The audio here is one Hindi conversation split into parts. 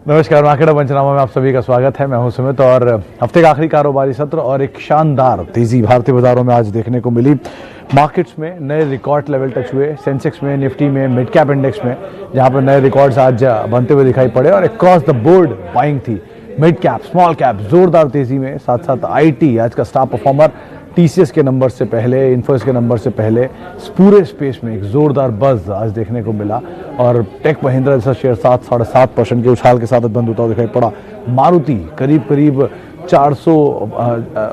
नमस्कार, मार्केट पंचनामा में आप सभी का स्वागत है। मैं हूं सुमित और हफ्ते का आखिरी कारोबारी सत्र और एक शानदार तेजी भारतीय बाजारों में आज देखने को मिली। मार्केट्स में नए रिकॉर्ड लेवल टच हुए, सेंसेक्स में, निफ्टी में, मिड कैप इंडेक्स में, जहां पर नए रिकॉर्ड्स आज बनते हुए दिखाई पड़े और अक्रॉस द बोर्ड बाइंग थी। मिड कैप, स्मॉल कैप जोरदार तेजी में, साथ साथ आईटी आज का स्टार परफॉर्मर। टीसीएस के नंबर से पहले, इन्फोसिस के नंबर से पहले पूरे स्पेस में एक जोरदार बज आज देखने को मिला और टेक महिंद्रा जैसा शेयर 7-7.5% के उछाल के साथ बंद होता दिखाई पड़ा। मारुति करीब 400,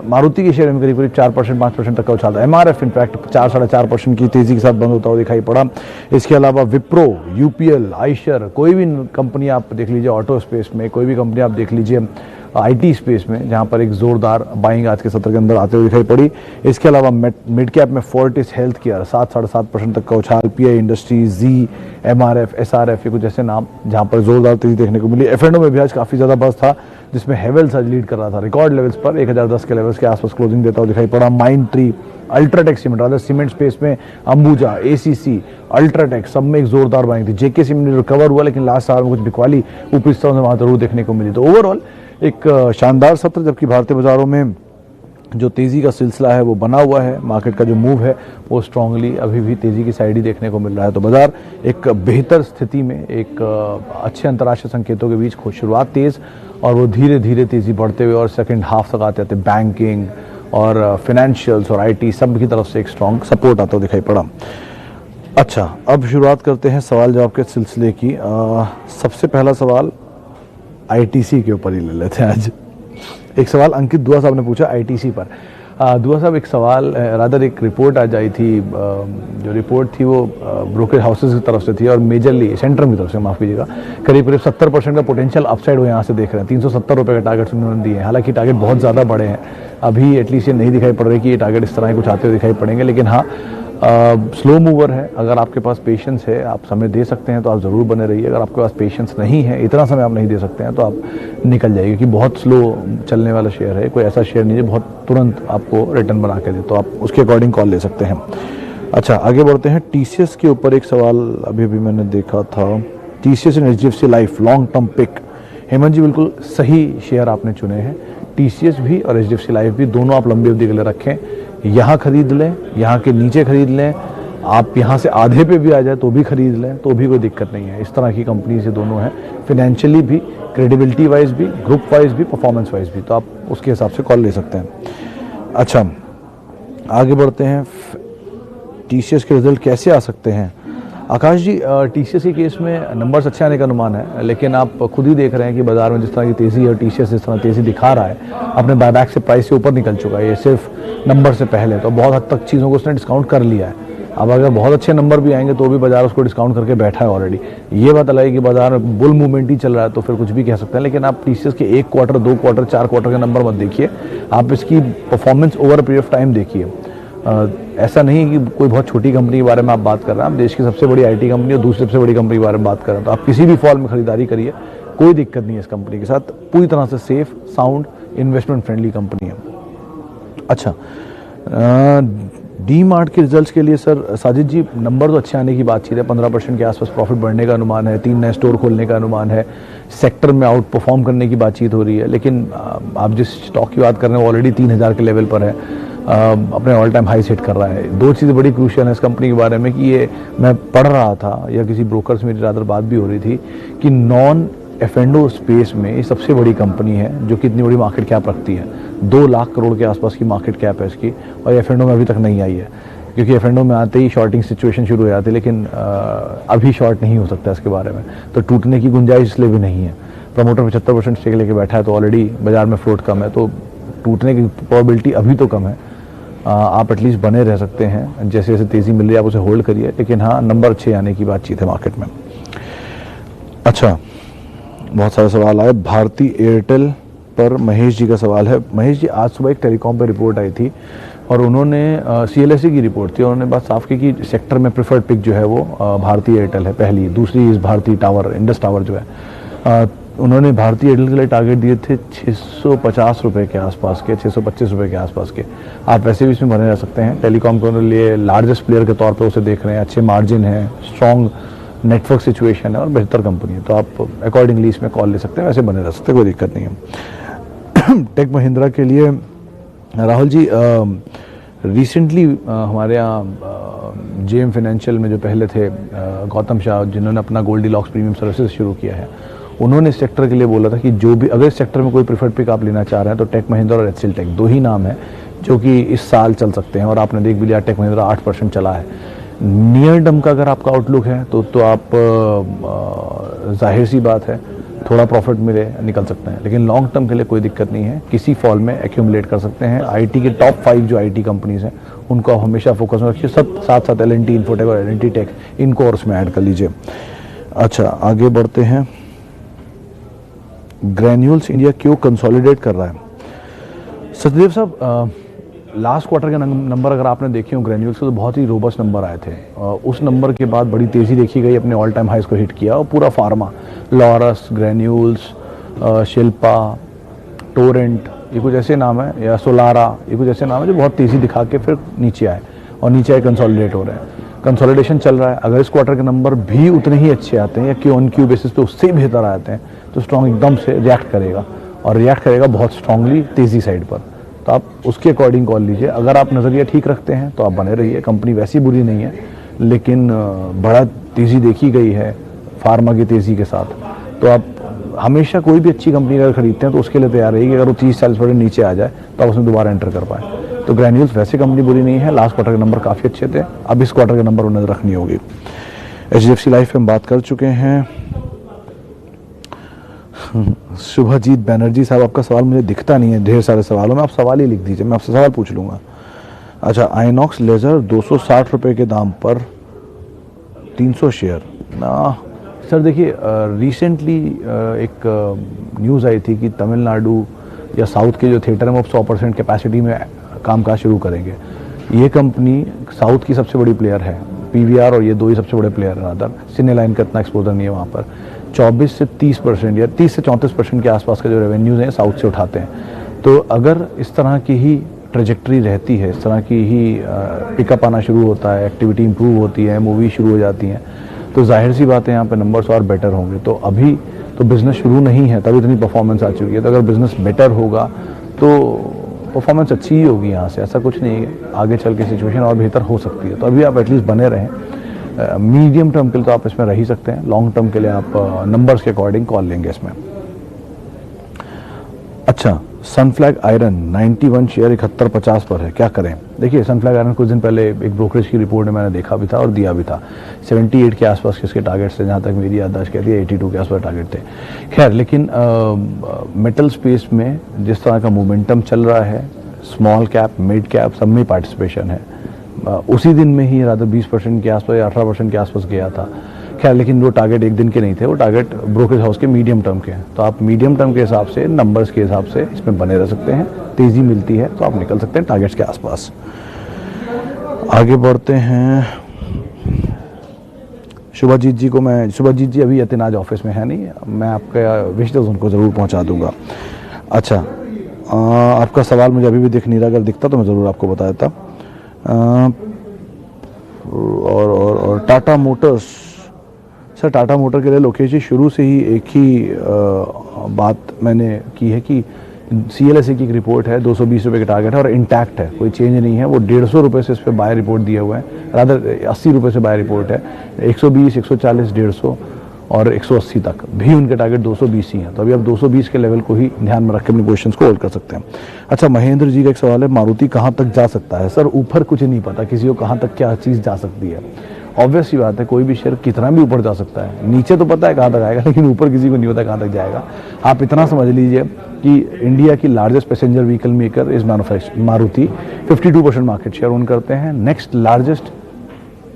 मारुति के शेयर में करीब 4%, 5% तक का उछाल था। एमआरएफ इनफैक्ट 4-4.5% की तेजी के साथ बंद होता हुआ दिखाई पड़ा। इसके अलावा विप्रो, यूपीएल, आइशर, कोई भी कंपनी आप देख लीजिए ऑटो स्पेस में, कोई भी कंपनी आप देख लीजिए आईटी स्पेस में, जहां पर एक जोरदार बाइंग आज के सत्र के अंदर आते हुए दिखाई पड़ी। इसके अलावा मिड कैप में फोर्टिस हेल्थ केयर 7-7.5% तक का उछाल, पीआई इंडस्ट्रीज, जी, एमआरएफ, एसआरएफ, ये कुछ ऐसे नाम जहां पर जोरदार तेजी देखने को मिली। एफएनओ में भी आज काफी ज्यादा बस था, जिसमें हेवेल्स आज लीड कर रहा था। रिकॉर्ड लेवल्स पर 1010 के लेवल्स के आसपास क्लोजिंग देता हुआ दिखाई पड़ा। Mind tree, UltraTech cement, rather cement space में अंबुजा, एसीसी, अल्ट्राटेक, सब में एक जोरदार बाइंग थी। जेके सीमेंट रिकवर हुआ, लेकिन लास्ट आवर में कुछ बिकवाली ऊपरी स्तरों में वहां जरूर देखने को मिली। तो ओवरऑल एक शानदार सत्र, जबकि भारतीय बाजारों में जो तेजी का सिलसिला है वो बना हुआ है। मार्केट का जो मूव है वो स्ट्रांगली अभी भी तेजी की साइड ही देखने को मिल रहा है। तो बाजार एक बेहतर स्थिति में, एक अच्छे अंतर्राष्ट्रीय संकेतों के बीच शुरुआत तेज और वो धीरे धीरे तेजी बढ़ते हुए और सेकंड हाफ तक आते आते बैंकिंग और फाइनेंशियल्स और आईटी सब की तरफ से एक स्ट्रांग सपोर्ट आता दिखाई पड़ा। अच्छा, अब शुरुआत करते हैं सवाल जवाब के सिलसिले की। सबसे पहला सवाल आईटीसी के ऊपर ही ले लेते हैं आज। एक सवाल अंकित दुआ साहब ने पूछा आईटीसी पर। दुआ साहब, एक सवाल रादर एक रिपोर्ट आज आई थी, जो रिपोर्ट थी वो ब्रोकर हाउसेस की तरफ से थी और मेजरली सेंट्रम की तरफ से, माफ कीजिएगा, करीब 70% का पोटेंशियल अपसाइड वो यहाँ से देख रहे हैं। 370 रुपये का टारगेट उन्होंने दिए हैं। हालांकि टारगेट बहुत ज़्यादा बड़े हैं, अभी एटलीस्ट ये नहीं दिखाई पड़ रही कि ये टारगेट इस तरह कुछ आते हुए दिखाई पड़ेंगे, लेकिन हाँ स्लो मूवर है। अगर आपके पास पेशेंस है, आप समय दे सकते हैं तो आप ज़रूर बने रहिए। अगर आपके पास पेशेंस नहीं है, इतना समय आप नहीं दे सकते हैं, तो आप निकल जाइए, क्योंकि बहुत स्लो चलने वाला शेयर है। कोई ऐसा शेयर नहीं है बहुत तुरंत आपको रिटर्न बना के दे, तो आप उसके अकॉर्डिंग कॉल ले सकते हैं। अच्छा, आगे बढ़ते हैं। टीसीएस के ऊपर एक सवाल अभी मैंने देखा था। TCS and HDFC Life long term pick. Hemant ji, बिल्कुल सही शेयर आपने चुने हैं। टीसीएस भी और एचडीएफसी लाइफ भी, दोनों आप लंबी अवधि के लिए रखें। यहाँ खरीद लें, यहाँ के नीचे खरीद लें, आप यहाँ से आधे पे भी आ जाए तो भी खरीद लें, तो भी कोई दिक्कत नहीं है। इस तरह की कंपनी से दोनों हैं, फाइनेंशियली भी, क्रेडिबिलिटी वाइज भी, ग्रुप वाइज भी, परफॉर्मेंस वाइज भी, तो आप उसके हिसाब से कॉल ले सकते हैं। अच्छा, आगे बढ़ते हैं। टीसीएस के रिजल्ट कैसे आ सकते हैं? आकाश जी, टीसीएस के केस में नंबर्स अच्छे आने का अनुमान है, लेकिन आप खुद ही देख रहे हैं कि बाजार में जिस तरह की तेजी है, टीसीएस जिस तरह तेजी दिखा रहा है, अपने बायबैक से प्राइस से ऊपर निकल चुका है। ये सिर्फ नंबर से पहले तो बहुत हद तक चीज़ों को उसने डिस्काउंट कर लिया है। अब अगर बहुत अच्छे नंबर भी आएंगे तो भी बाजार उसको डिस्काउंट करके बैठा है ऑलरेडी। ये बात अलग है कि बाजार में बुल मूवमेंट ही चल रहा है, तो फिर कुछ भी कह सकते हैं, लेकिन आप टीसीएस के 1 क्वार्टर, 2 क्वार्टर, 4 क्वार्टर के नंबर मत देखिए, आप इसकी performance over period of time देखिए। ऐसा नहीं है कि कोई बहुत छोटी कंपनी के बारे में आप बात कर रहे हैं। आप देश की सबसे बड़ी आईटी कंपनी और दूसरी सबसे बड़ी कंपनी के बारे में बात कर रहे हैं, तो आप किसी भी फॉल में खरीदारी करिए, कोई दिक्कत नहीं है इस कंपनी के साथ। पूरी तरह से safe, sound, investment friendly company है। अच्छा, डी मार्ट के रिजल्ट्स के लिए सर, साजिद जी, नंबर तो अच्छे आने की बातचीत है। 15% के आसपास प्रॉफिट बढ़ने का अनुमान है, 3 नए स्टोर खोलने का अनुमान है, सेक्टर में आउट परफॉर्म करने की बातचीत हो रही है। लेकिन आप जिस स्टॉक की बात कर रहे हैं वो ऑलरेडी 3000 के लेवल पर है, अपने ऑल टाइम हाई सेट कर रहा है। दो चीज़ें बड़ी क्रूशियल है इस कंपनी के बारे में कि ये, मैं पढ़ रहा था या किसी ब्रोकर से मेरी ज़्यादा बात भी हो रही थी कि नॉन एफ&ओ स्पेस में ये सबसे बड़ी कंपनी है जो कि इतनी बड़ी मार्केट कैप रखती है। 2 लाख करोड़ के आसपास की मार्केट कैप है इसकी, और एफ&ओ में अभी तक नहीं आई है, क्योंकि एफ&ओ में आते ही शॉर्टिंग सिचुएशन शुरू हो जाती है। लेकिन अभी शॉर्ट नहीं हो सकता इसके बारे में, तो टूटने की गुंजाइश इसलिए भी नहीं है। प्रमोटर 75% स्टेक लेके बैठा है, तो ऑलरेडी बाजार में फ्लोट कम है, तो टूटने की प्रोबेबिलिटी अभी तो कम है। आप एटलीस्ट बने रह सकते हैं, जैसे जैसे तेज़ी मिल रही है आप उसे होल्ड करिए, लेकिन हाँ, नंबर अच्छे आने की बातचीत है मार्केट में। अच्छा, बहुत सारे सवाल आए। भारती एयरटेल पर महेश जी का सवाल है। महेश जी, आज सुबह एक टेलीकॉम पे रिपोर्ट आई थी और उन्होंने सीएलएसए की रिपोर्ट थी, और उन्होंने बात साफ की कि सेक्टर में प्रेफर्ड पिक जो है वो भारती एयरटेल है पहली, दूसरी इस भारती टावर, इंडस टावर जो है। उन्होंने भारतीय एयरटेल के लिए टारगेट दिए थे 650 रुपये के आसपास के, 625 रुपये के आसपास के। आप वैसे भी इसमें बने रह सकते हैं। टेलीकॉम के लिए लार्जेस्ट प्लेयर के तौर पे उसे देख रहे हैं, अच्छे मार्जिन है, स्ट्रॉन्ग नेटवर्क सिचुएशन है और बेहतर कंपनी है, तो आप अकॉर्डिंगली इसमें कॉल ले सकते हैं, वैसे बने रह सकते हैं, कोई दिक्कत नहीं है। टेक महिंद्रा के लिए राहुल जी, रिसेंटली हमारे यहाँ जेएम फाइनेंशियल में जो पहले थे गौतम शाह, जिन्होंने अपना गोल्डीलॉक्स प्रीमियम सर्विसेज शुरू किया है, उन्होंने इस सेक्टर के लिए बोला था कि जो भी अगर इस सेक्टर में कोई प्रीफर्ड पिक आप लेना चाह रहे हैं तो टेक महिंद्रा और एचसीएल टेक 2 ही नाम है जो कि इस साल चल सकते हैं, और आपने देख भी लिया टेक महिंद्रा 8% चला है। नियर टर्म का अगर आपका आउटलुक है तो आप जाहिर सी बात है थोड़ा प्रॉफिट मिले निकल सकते हैं, लेकिन लॉन्ग टर्म के लिए कोई दिक्कत नहीं है, किसी फॉल में एक्यूमुलेट कर सकते हैं। आईटी के टॉप 5 जो आईटी कंपनीज हैं उनको आप हमेशा फोकस में रखिए, सब साथ साथ एल&टी, इन्फोटेक और एल&टी टेक, इनको और उसमें ऐड कर लीजिए। अच्छा, आगे बढ़ते हैं। ग्रैन्यूल्स इंडिया क्यों कंसोलिडेट कर रहा है? सचदेव साहब, लास्ट क्वार्टर के नंबर अगर आपने देखे हो ग्रैन्यूल्स के, तो बहुत ही रोबस्ट नंबर आए थे। उस नंबर के बाद बड़ी तेज़ी देखी गई, अपने ऑल टाइम हाइस को हिट किया, और पूरा pharma, Laurus, granules, Shilpa, Torrent, ये कुछ ऐसे नाम है, या सोलारा, ये कुछ ऐसे नाम है जो बहुत तेज़ी दिखा के फिर नीचे आए, और नीचे आए कंसोलिडेट हो रहे हैं। कंसोलिडेशन चल रहा है। अगर इस क्वार्टर के नंबर भी उतने ही अच्छे आते हैं या क्यू ऑन क्यू बेसिस पे उससे बेहतर आते हैं तो स्ट्रॉन्ग एकदम से रिएक्ट करेगा, और रिएक्ट करेगा बहुत स्ट्रांगली तेज़ी साइड पर, तो आप उसके अकॉर्डिंग कॉल लीजिए। अगर आप नज़रिया ठीक रखते हैं तो आप बने रहिए, कंपनी वैसी बुरी नहीं है, लेकिन बड़ा तेज़ी देखी गई है फार्मा की तेज़ी के साथ, तो आप हमेशा कोई भी अच्छी कंपनी अगर खरीदते हैं तो उसके लिए तैयार रहिए कि अगर वो 30-40% नीचे आ जाए तो आप उसमें दोबारा एंटर कर पाए। तो ग्रैन्यूल्स वैसे कंपनी बुरी नहीं है, लास्ट क्वार्टर के नंबर काफ़ी अच्छे थे, अब इस क्वार्टर के नंबर को नजर रखनी होगी। एचडीएफसी लाइफ में हम बात कर चुके हैं। शुभजीत बैनर्जी साहब, आपका सवाल मुझे दिखता नहीं है ढेर सारे सवालों में, आप सवाल ही लिख दीजिए, मैं आपसे सवाल पूछ लूँगा। अच्छा, आइनॉक्स लेजर 260 रुपये के दाम पर 300 शेयर ना। सर देखिए, रिसेंटली एक न्यूज़ आई थी कि तमिलनाडु या साउथ के जो थिएटर हैं वो 100% कैपेसिटी में कामकाज शुरू करेंगे। ये कंपनी साउथ की सबसे बड़ी प्लेयर है, पीवीआर और ये 2 ही सबसे बड़े प्लेयर हैं। अदर सिनेलाइन का इतना एक्सपोजर नहीं है वहाँ पर। 24 से 30% या 30 से 34% के आसपास का जो रेवेन्यूज़ हैं साउथ से उठाते हैं। तो अगर इस तरह की ही ट्रेजेक्ट्री रहती है, इस तरह की ही पिकअप आना शुरू होता है, एक्टिविटी इंप्रूव होती है, मूवी शुरू हो जाती हैं, तो जाहिर सी बात है यहाँ पे नंबर्स और बेटर होंगे। तो अभी तो बिज़नेस शुरू नहीं है, तभी इतनी परफॉर्मेंस आ चुकी है। तो अगर बिज़नेस बेटर होगा तो परफॉर्मेंस अच्छी ही होगी यहाँ से, ऐसा कुछ नहीं है। आगे चल के सिचुएशन और बेहतर हो सकती है, तो अभी आप एटलीस्ट बने रहें। मीडियम टर्म के लिए तो आप इसमें रह ही सकते हैं, लॉन्ग टर्म के लिए आप नंबर्स के अकॉर्डिंग कॉल लेंगे इसमें। अच्छा, सनफ्लैग आयरन 91 शेयर 71.50 पर है, क्या करें? देखिए, सनफ्लैग आयरन कुछ दिन पहले एक ब्रोकरेज की रिपोर्ट में मैंने देखा भी था और दिया भी था। 78 के आसपास इसके टारगेट्स थे, जहाँ तक मेरी याददाश्त कहती है 82 के आसपास टारगेट थे। खैर, लेकिन मेटल स्पेस में जिस तरह का मोमेंटम चल रहा है, स्मॉल कैप, मिड कैप, सब में पार्टिसिपेशन है। उसी दिन में ही रादर 20% के आसपास या 18% के आसपास गया था। खैर, लेकिन वो टारगेट एक दिन के नहीं थे, वो टारगेट ब्रोकरेज हाउस के मीडियम टर्म के हैं। तो आप मीडियम टर्म के हिसाब से, नंबर्स के हिसाब से इसमें बने रह सकते हैं। तेज़ी मिलती है तो आप निकल सकते हैं टारगेट्स के आसपास। आगे बढ़ते हैं। शुभजीत जी को मैं, शुभजीत जी अभी यतिन आज ऑफिस में है नहीं, मैं आपका विशेष उनको ज़रूर पहुँचा दूँगा। अच्छा, आपका सवाल मुझे अभी भी दिख नहीं रहा, अगर दिखता तो मैं ज़रूर आपको बता देता। और Tata Motors, sir Tata motor के लिए लोकेश जी शुरू से ही एक ही बात मैंने की है कि CLSA की एक रिपोर्ट है, 220 रुपये का टारगेट है और इंटैक्ट है, कोई चेंज नहीं है। वो 150 रुपये से इस पर बाय रिपोर्ट दिया हुआ है, रादर 80 रुपये से बाय रिपोर्ट है। 120, 140, 150 और 180 तक भी उनके टारगेट 220 ही हैं। तो अभी आप 220 के लेवल को ही ध्यान में रख के अपनी पोजीशंस को होल्ड कर सकते हैं। अच्छा, महेंद्र जी का एक सवाल है, मारुति कहाँ तक जा सकता है? सर, ऊपर कुछ नहीं पता किसी को, कहाँ तक क्या चीज़ जा सकती है। ऑब्वियस सी बात है, कोई भी शेयर कितना भी ऊपर जा सकता है, नीचे तो पता है कहाँ तक आएगा, लेकिन ऊपर किसी को नहीं पता कहाँ तक जाएगा। आप इतना समझ लीजिए कि इंडिया की largest passenger vehicle maker is Maruti, 52% market share own करते हैं। Next largest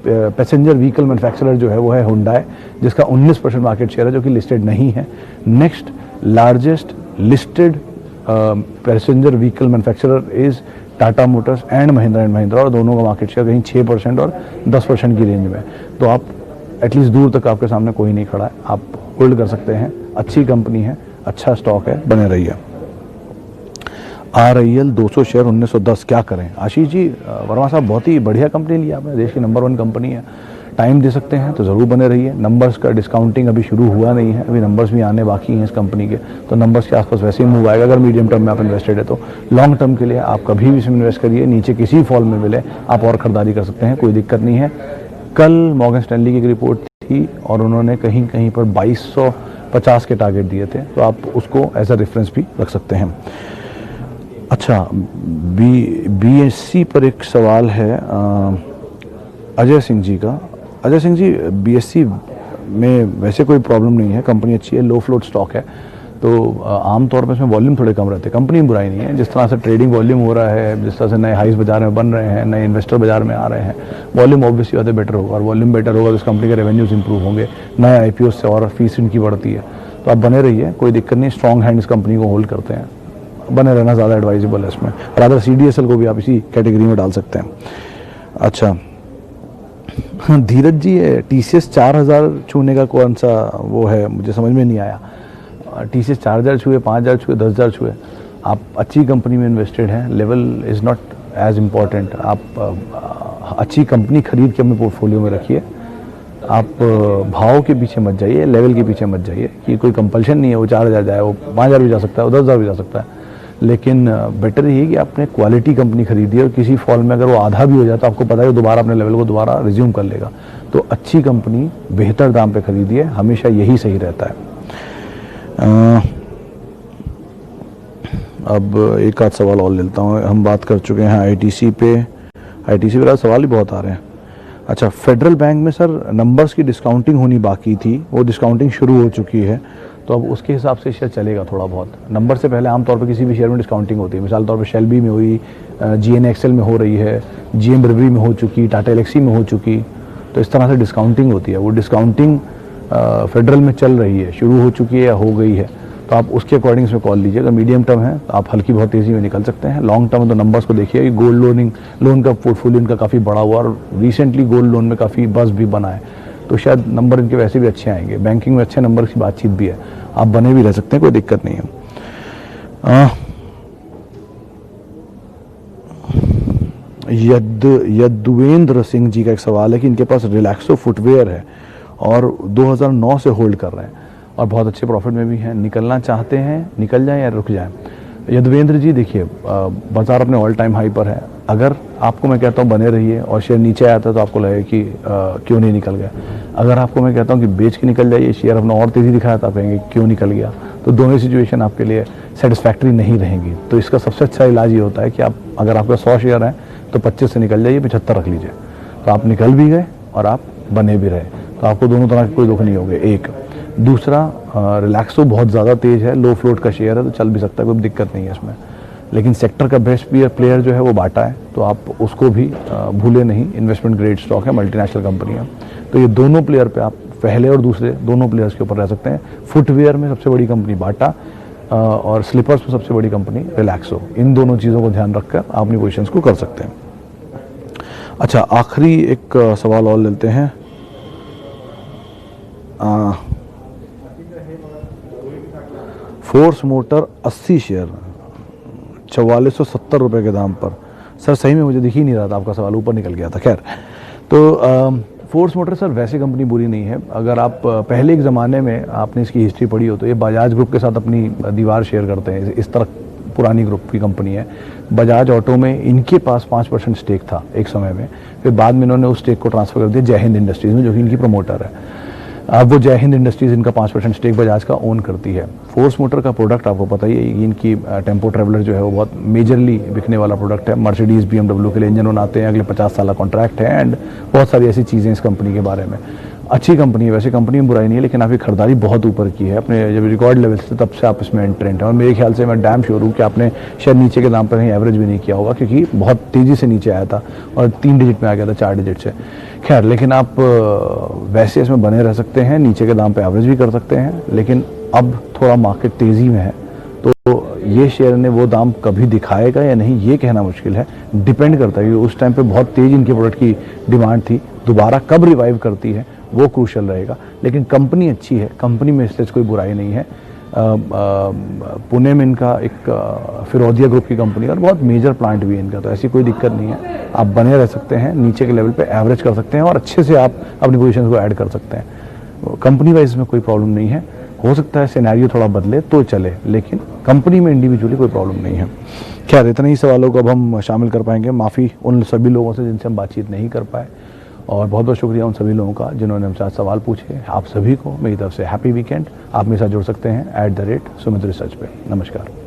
passenger vehicle manufacturer जो है वो है हुंडई, जिसका 19% मार्केट शेयर है, जो कि लिस्टेड नहीं है। Next largest listed passenger vehicle manufacturer is Tata Motors and Mahindra, और दोनों का मार्केट शेयर कहीं 6% और 10% की रेंज में। तो आप एटलीस्ट दूर तक आपके सामने कोई नहीं खड़ा है, आप होल्ड कर सकते हैं। अच्छी कंपनी है, अच्छा स्टॉक है, बने रहिए। RIL 200 शेयर 1910, क्या करें? आशीष जी, वर्मा साहब, बहुत ही बढ़िया कंपनी ली आपने, देश की नंबर 1 कंपनी है। टाइम दे सकते हैं तो ज़रूर बने रहिए। नंबर्स का डिस्काउंटिंग अभी शुरू हुआ नहीं है, अभी नंबर्स भी आने बाकी हैं इस कंपनी के, तो नंबर्स के आसपास वैसे ही मूव आएगा। अगर मीडियम टर्म में आप इन्वेस्टेड है तो लॉन्ग टर्म के लिए आप कभी भी इसमें इन्वेस्ट करिए, नीचे किसी फॉल में मिले आप और ख़रीदारी कर सकते हैं, कोई दिक्कत नहीं है। कल मॉर्गन स्टैनली की एक रिपोर्ट थी और उन्होंने कहीं कहीं पर 2250 के टारगेट दिए थे, तो आप उसको एज अ रेफरेंस भी रख सकते हैं। अच्छा, बीएससी पर एक सवाल है अजय सिंह जी का। अजय सिंह जी, बीएससी में वैसे कोई प्रॉब्लम नहीं है, कंपनी अच्छी है, लो फ्लोट स्टॉक है, तो आमतौर पर इसमें वॉल्यूम थोड़े कम रहते हैं। कंपनी में बुराई नहीं है, जिस तरह से ट्रेडिंग वॉल्यूम हो रहा है, जिस तरह से नए हाइस बाजार में बन रहे हैं, नए इन्वेस्टर बाजार में आ रहे हैं, वॉल्यूम ऑब्वियसली ज़्यादा बेटर होगा, और वॉल्यूम बेटर होगा तो इस कंपनी के रेवेन्यूज इंप्रूव होंगे, नए आईपीओ से और फीस इनकी बढ़ती है, तो आप बने रहिए, कोई दिक्कत नहीं। स्ट्रॉन्ग हैंड इस कंपनी को होल्ड करते हैं, बने रहना ज़्यादा एडवाइजेबल है इसमें। और अदर CDSL को भी आप इसी कैटेगरी में डाल सकते हैं। अच्छा, धीरज जी, TCS 4000 छूने का कौन सा वो है, मुझे समझ में नहीं आया। TCS 4000 छुए, 5000 छुए, 10,000 छुए, आप अच्छी कंपनी में इन्वेस्टेड हैं, level is not as important. आप अच्छी कंपनी खरीद के अपने पोर्टफोलियो में रखिए, आप भाव के पीछे मत जाइए, लेवल के पीछे मत जाइए, कि कोई कंपल्शन नहीं है वो 4000 जाए, वो 5000 भी जा सकता है, वो 10,000 भी जा सकता है। लेकिन बेटर ये है कि आपने क्वालिटी कंपनी खरीदी और किसी फॉल में अगर वो आधा भी हो जाए तो आपको पता है कि दोबारा अपने लेवल को दोबारा रिज्यूम कर लेगा। तो अच्छी कंपनी बेहतर दाम पे खरीदिए, हमेशा यही सही रहता है। अब एक आध सवाल और लेता हूँ, हम बात कर चुके हैं ITC पे, ITC पे सवाल ही बहुत आ रहे हैं। अच्छा, फेडरल बैंक में सर नंबर्स की डिस्काउंटिंग होनी बाकी थी, वो डिस्काउंटिंग शुरू हो चुकी है, तो अब उसके हिसाब से शेयर चलेगा थोड़ा बहुत। नंबर से पहले आमतौर पर किसी भी शेयर में डिस्काउंटिंग होती है, मिसाल तौर पर शेल बी में हुई, GNXL में हो रही है, GM ब्रेवरी में हो चुकी, टाटा एलेक्सी में हो चुकी, तो इस तरह से डिस्काउंटिंग होती है। वो डिस्काउंटिंग फेडरल में चल रही है, शुरू हो चुकी है या हो गई है, तो आप उसके अकॉर्डिंग इसमें कॉल लीजिए। अगर मीडियम टर्म है तो आप हल्की बहुत तेज़ी में निकल सकते हैं। लॉन्ग टर्म तो नंबर्स को देखिए, गोल्ड लोन का पोर्टफोलियो इनका काफ़ी बड़ा हुआ और रिसेंटली गोल्ड लोन में काफ़ी बस भी बना है, तो शायद नंबर इनके वैसे भी अच्छे आएंगे। बैंकिंग में अच्छे नंबर की बातचीत भी है, आप बने भी रह सकते हैं, कोई दिक्कत नहीं है। यदुवेंद्र सिंह जी का एक सवाल है कि इनके पास रिलैक्सो फुटवेयर है और 2009 से होल्ड कर रहे हैं और बहुत अच्छे प्रॉफिट में भी हैं, निकलना चाहते हैं, निकल जाएं या रुक जाएं। यदुवेंद्र जी, देखिए बाजार अपने ऑल टाइम हाई पर है, अगर आपको मैं कहता हूँ बने रहिए और शेयर नीचे आता है तो आपको लगेगा कि क्यों नहीं निकल गया। अगर आपको मैं कहता हूँ कि बेच के निकल जाइए, शेयर अपना और तेज़ी दिखाया तो आप कहेंगे क्यों निकल गया, तो दोनों सिचुएशन आपके लिए सेटिस्फैक्ट्री नहीं रहेंगी। तो इसका सबसे अच्छा इलाज ये होता है कि आप, अगर आपका 100 शेयर है तो 25 से निकल जाइए, 75 रख लीजिए, तो आप निकल भी गए और आप बने भी रहे, तो आपको दोनों तरह के कोई दुख नहीं होंगे। एक दूसरा, रिलैक्सो बहुत ज़्यादा तेज़ है, लो फ्लोट का शेयर है, तो चल भी सकता है, कोई दिक्कत नहीं है इसमें। लेकिन सेक्टर का बेस्ट प्लेयर जो है वो बाटा है, तो आप उसको भी भूले नहीं, इन्वेस्टमेंट ग्रेड स्टॉक है, मल्टीनेशनल कंपनी है, तो ये दोनों प्लेयर पे आप पहले और दूसरे दोनों प्लेयर्स के ऊपर रह सकते हैं। फुटवेयर में सबसे बड़ी कंपनी बाटा और स्लीपर्स में सबसे बड़ी कंपनी रिलैक्सो, इन दोनों चीज़ों को ध्यान रखकर आप अपनी पोजिशंस को कर सकते हैं। अच्छा, आखिरी एक सवाल और लेते हैं। फोर्स मोटर 80 शेयर 4470 रुपये के दाम पर। सर सही में मुझे दिख ही नहीं रहा था, आपका सवाल ऊपर निकल गया था। खैर, तो फोर्स मोटर सर वैसे कंपनी बुरी नहीं है। अगर आप पहले एक ज़माने में आपने इसकी हिस्ट्री पढ़ी हो तो ये बजाज ग्रुप के साथ अपनी दीवार शेयर करते हैं, इस तरह पुरानी ग्रुप की कंपनी है। बजाज ऑटो में इनके पास 5% स्टेक था एक समय में, फिर बाद में इन्होंने उस स्टेक को ट्रांसफ़र कर दिया जय हिंद इंडस्ट्रीज़ में, जो कि इनकी प्रमोटर है। अब वो जय हिंद इंडस्ट्रीज़ इनका 5% स्टेक बजाज का ओन करती है। फोर्स मोटर का प्रोडक्ट आपको पता ही है, इनकी टेम्पो ट्रैवलर जो है वो बहुत मेजरली बिकने वाला प्रोडक्ट है। मर्सिडीज़ BMW के लिए इंजन बनाते हैं, अगले 50 साल का कॉन्ट्रैक्ट है, एंड बहुत सारी ऐसी चीज़ें इस कंपनी के बारे में। अच्छी कंपनी है, वैसे कंपनी में बुराई नहीं है, लेकिन आपकी खरीदारी बहुत ऊपर की है, अपने जब रिकॉर्ड लेवल से तब से आप इसमें एंट्रेंट हैं। और मेरे ख्याल से मैं डैम श्योर हूँ कि आपने शायद नीचे के दाम पर कहीं एवरेज भी नहीं किया होगा, क्योंकि बहुत तेज़ी से नीचे आया था और 3 डिजिट में आ गया था 4 डिजिट से। खैर, लेकिन आप वैसे इसमें बने रह सकते हैं, नीचे के दाम पे एवरेज भी कर सकते हैं, लेकिन अब थोड़ा मार्केट तेज़ी में है, तो ये शेयर ने वो दाम कभी दिखाएगा या नहीं ये कहना मुश्किल है, डिपेंड करता है। उस टाइम पे बहुत तेज़ इनके प्रोडक्ट की डिमांड थी, दोबारा कब रिवाइव करती है वो क्रूशल रहेगा। लेकिन कंपनी अच्छी है, कंपनी में इसलिए कोई बुराई नहीं है। पुणे में इनका एक फिरोदिया ग्रुप की कंपनी और बहुत मेजर प्लांट भी है इनका, तो ऐसी कोई दिक्कत नहीं है। आप बने रह सकते हैं, नीचे के लेवल पे एवरेज कर सकते हैं और अच्छे से आप अपनी पोजीशन को ऐड कर सकते हैं। कंपनी वाइज में कोई प्रॉब्लम नहीं है, हो सकता है सिनेरियो थोड़ा बदले तो चले, लेकिन कंपनी में इंडिविजुअली कोई प्रॉब्लम नहीं है। खैर, इतने ही सवालों को अब हम शामिल कर पाएंगे। माफ़ी उन सभी लोगों से जिनसे हम बातचीत नहीं कर पाए, और बहुत बहुत शुक्रिया उन सभी लोगों का जिन्होंने हमसे आज सवाल पूछे। आप सभी को मेरी तरफ से हैप्पी वीकेंड। आप मेरे साथ जुड़ सकते हैं @सुमित रिसर्च पे। नमस्कार।